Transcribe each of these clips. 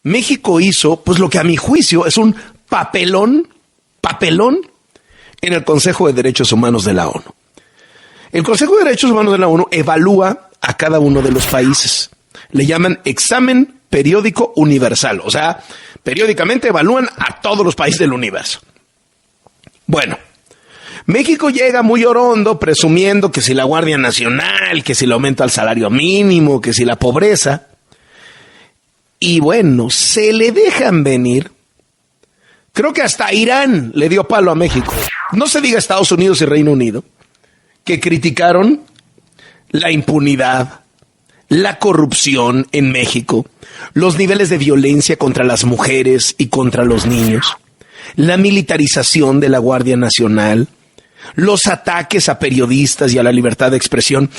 México hizo, pues lo que a mi juicio es un papelón en el Consejo de Derechos Humanos de la ONU. El Consejo de Derechos Humanos de la ONU evalúa a cada uno de los países. Le llaman examen periódico universal. O sea, periódicamente evalúan a todos los países del universo. Bueno, México llega muy orondo presumiendo que si la Guardia Nacional, que si el aumento al salario mínimo, que si la pobreza. Y bueno, se le dejan venir. Creo que hasta Irán le dio palo a México. No se diga Estados Unidos y Reino Unido, que criticaron la impunidad, la corrupción en México, los niveles de violencia contra las mujeres y contra los niños, la militarización de la Guardia Nacional, los ataques a periodistas y a la libertad de expresión.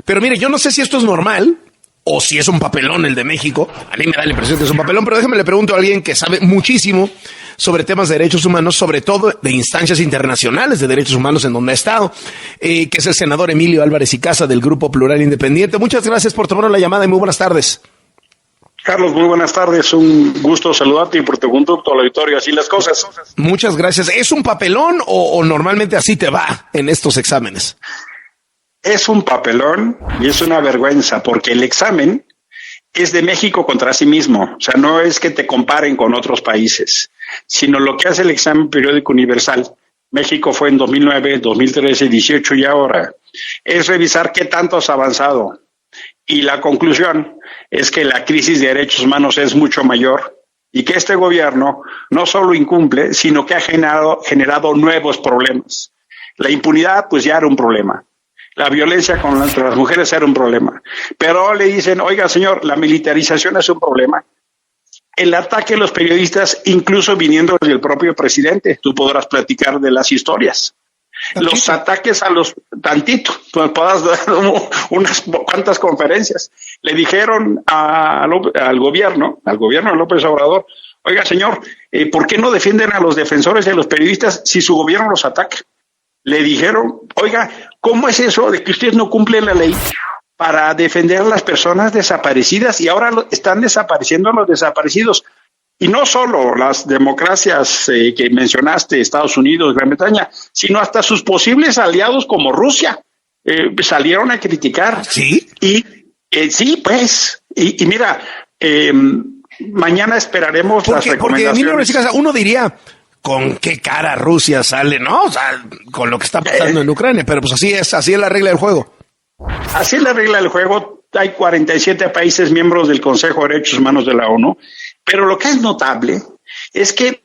Pero mire, yo no sé si esto es normal o si es un papelón el de México. A mí me da la impresión que es un papelón, pero déjame le pregunto a alguien que sabe muchísimo sobre temas de derechos humanos, sobre todo de instancias internacionales de derechos humanos en donde ha estado, que es el senador Emilio Álvarez y Casa del Grupo Plural Independiente. Muchas gracias por tomar la llamada y muy buenas tardes. Carlos, muy buenas tardes. Un gusto saludarte y por tu conducto al auditorio. Así las cosas. Muchas gracias. ¿Es un papelón o normalmente así te va en estos exámenes? Es un papelón y es una vergüenza porque el examen es de México contra sí mismo. O sea, no es que te comparen con otros países, sino lo que hace el examen periódico universal. México fue en 2009, 2013, 18 y ahora. Es revisar qué tanto has avanzado. Y la conclusión es que la crisis de derechos humanos es mucho mayor y que este gobierno no solo incumple, sino que ha generado nuevos problemas. La impunidad, pues ya era un problema. La violencia contra las mujeres era un problema. Pero ahora le dicen, oiga, señor, la militarización es un problema. El ataque a los periodistas, incluso viniendo del propio presidente, tú podrás platicar de las historias. Tantito. Los ataques a los, pues podrás dar unas cuantas conferencias. Le dijeron al gobierno de López Obrador, oiga, señor, ¿por qué no defienden a los defensores y a los periodistas si su gobierno los ataca? Le dijeron, oiga, ¿cómo es eso de que usted no cumple la ley para defender a las personas desaparecidas y ahora están desapareciendo a los desaparecidos? Y no solo las democracias que mencionaste, Estados Unidos, Gran Bretaña, sino hasta sus posibles aliados como Rusia, salieron a criticar. ¿Sí? Y sí, pues, y mira, mañana esperaremos las recomendaciones. Porque uno diría, ¿con qué cara Rusia sale, no? O sea, con lo que está pasando en Ucrania, pero pues así es la regla del juego. Así es la regla del juego. Hay 47 países miembros del Consejo de Derechos Humanos de la ONU, pero lo que es notable es que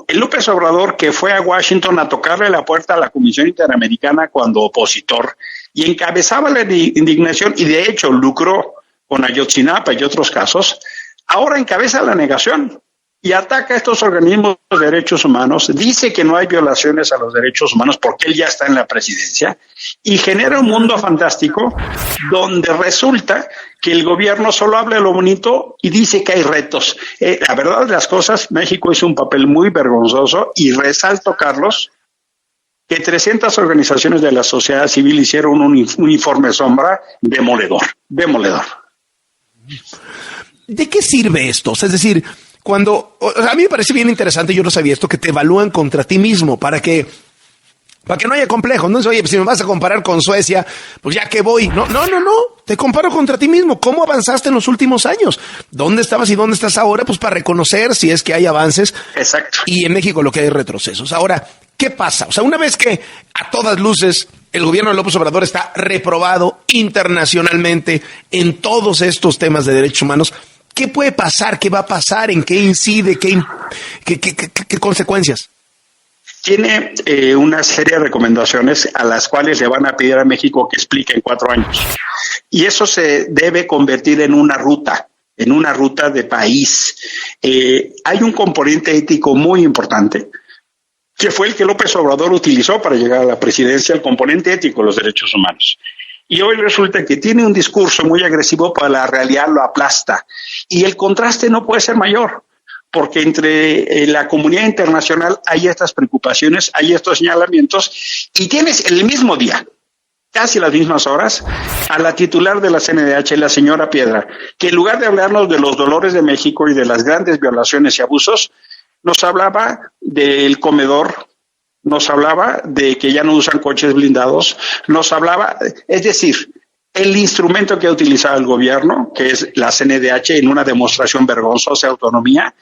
el López Obrador, que fue a Washington a tocarle la puerta a la Comisión Interamericana cuando opositor y encabezaba la indignación y de hecho lucró con Ayotzinapa y otros casos, ahora encabeza la negación y ataca a estos organismos de derechos humanos, dice que no hay violaciones a los derechos humanos porque él ya está en la presidencia y genera un mundo fantástico donde resulta que el gobierno solo habla de lo bonito y dice que hay retos. La verdad de las cosas, México hizo un papel muy vergonzoso y resalto, Carlos, que 300 organizaciones de la sociedad civil hicieron un informe sombra demoledor. ¿De qué sirve esto? O sea, es decir, a mí me parece bien interesante, yo no sabía esto, que te evalúan contra ti mismo para que no haya complejo. No es, oye, pues si me vas a comparar con Suecia, pues ya que voy. No, te comparo contra ti mismo. ¿Cómo avanzaste en los últimos años? ¿Dónde estabas y dónde estás ahora? Pues para reconocer si es que hay avances. Exacto. Y en México lo que hay retrocesos. Ahora, ¿qué pasa? O sea, una vez que a todas luces el gobierno de López Obrador está reprobado internacionalmente en todos estos temas de derechos humanos, ¿qué puede pasar? ¿Qué va a pasar? ¿En qué incide? ¿Qué consecuencias? Tiene una serie de recomendaciones a las cuales le van a pedir a México que explique en 4 años. Y eso se debe convertir en una ruta de país. Hay un componente ético muy importante, que fue el que López Obrador utilizó para llegar a la presidencia, el componente ético de los derechos humanos. Y hoy resulta que tiene un discurso muy agresivo, para la realidad lo aplasta. Y el contraste no puede ser mayor, porque entre la comunidad internacional hay estas preocupaciones, hay estos señalamientos, y tienes el mismo día casi las mismas horas, a la titular de la CNDH, la señora Piedra, que en lugar de hablarnos de los dolores de México y de las grandes violaciones y abusos, nos hablaba del comedor, nos hablaba de que ya no usan coches blindados, nos hablaba, es decir, el instrumento que ha utilizado el gobierno, que es la CNDH, en una demostración vergonzosa de autonomía,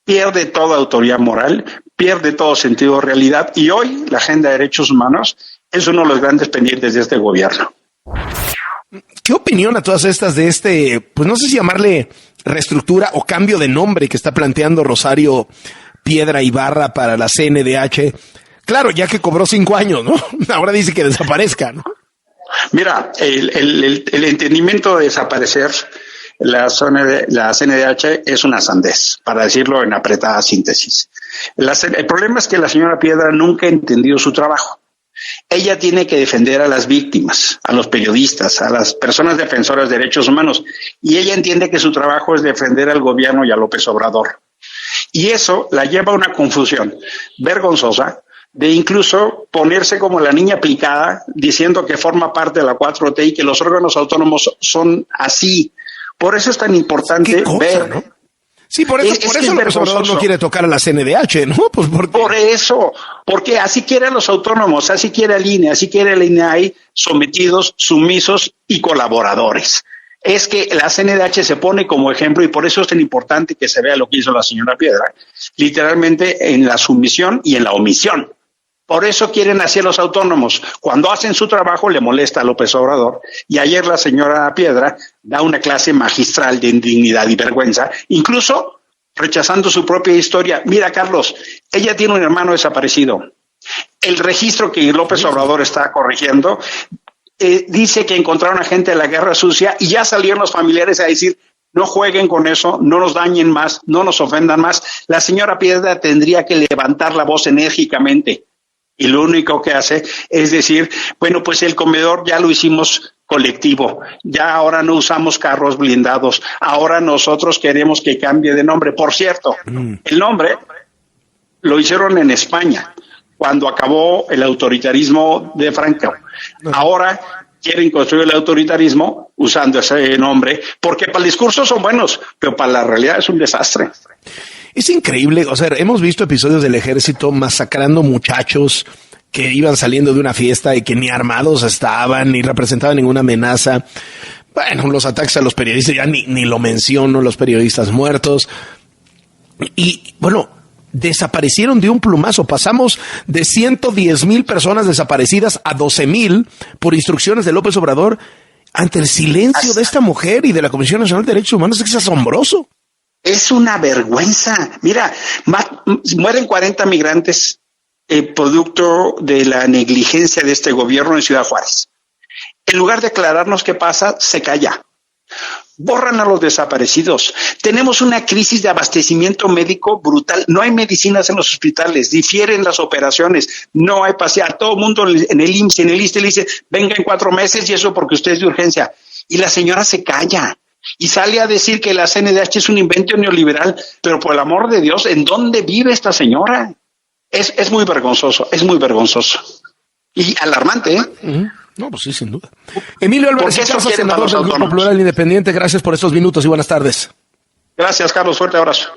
pierde toda autoridad moral, pierde todo sentido de realidad, y hoy la agenda de derechos humanos es uno de los grandes pendientes de este gobierno. ¿Qué opinión a todas estas de este, pues no sé si llamarle reestructura o cambio de nombre que está planteando Rosario Piedra Ibarra para la CNDH? Claro, ya que cobró 5 años, ¿no? Ahora dice que desaparezca, ¿no? Mira, el entendimiento de desaparecer la CNDH es una sandez, para decirlo en apretada síntesis. El problema es que la señora Piedra nunca ha entendido su trabajo. Ella tiene que defender a las víctimas, a los periodistas, a las personas defensoras de derechos humanos, y ella entiende que su trabajo es defender al gobierno y a López Obrador. Y eso la lleva a una confusión vergonzosa de incluso ponerse como la niña aplicada, diciendo que forma parte de la 4T y que los órganos autónomos son así. Por eso es tan importante ver, ¿no? Sí, por eso López Obrador no quiere tocar a la CNDH, ¿no? Pues por eso, porque así quieren los autónomos, así quiere el INE, así quiere el INAI, sometidos, sumisos y colaboradores. Es que la CNDH se pone como ejemplo, y por eso es tan importante que se vea lo que hizo la señora Piedra, literalmente en la sumisión y en la omisión. Por eso quieren hacer los autónomos. Cuando hacen su trabajo le molesta a López Obrador, y ayer la señora Piedra da una clase magistral de indignidad y vergüenza, incluso rechazando su propia historia. Mira, Carlos, ella tiene un hermano desaparecido. El registro que López Obrador está corrigiendo dice que encontraron a gente de la guerra sucia, y ya salieron los familiares a decir: no jueguen con eso, no nos dañen más, no nos ofendan más. La señora Piedra tendría que levantar la voz enérgicamente. Y lo único que hace es decir, bueno, pues el comedor ya lo hicimos colectivo, ya ahora no usamos carros blindados, ahora nosotros queremos que cambie de nombre. Por cierto, el nombre lo hicieron en España, cuando acabó el autoritarismo de Franco. Ahora quieren construir el autoritarismo usando ese nombre, porque para el discurso son buenos, pero para la realidad es un desastre. Es increíble, o sea, hemos visto episodios del ejército masacrando muchachos que iban saliendo de una fiesta y que ni armados estaban, ni representaban ninguna amenaza. Bueno, los ataques a los periodistas, ya ni lo menciono, los periodistas muertos. Y bueno, desaparecieron de un plumazo. Pasamos de 110,000 personas desaparecidas a 12,000 por instrucciones de López Obrador, ante el silencio de esta mujer y de la Comisión Nacional de Derechos Humanos. Es asombroso. Es una vergüenza. Mira, mueren 40 migrantes producto de la negligencia de este gobierno en Ciudad Juárez. En lugar de aclararnos qué pasa, se calla. Borran a los desaparecidos. Tenemos una crisis de abastecimiento médico brutal. No hay medicinas en los hospitales, difieren las operaciones, no hay pacientes. Todo el mundo en el IMSS, en el ISSSTE le dice: venga en 4 meses, y eso porque usted es de urgencia. Y la señora se calla. Y sale a decir que la CNDH es un invento neoliberal, pero por el amor de Dios, ¿en dónde vive esta señora? Es muy vergonzoso, es muy vergonzoso. Y alarmante, ¿eh? No, pues sí, sin duda. Emilio Álvarez, senador del Grupo Plural Independiente, gracias por estos minutos y buenas tardes. Gracias, Carlos, fuerte abrazo.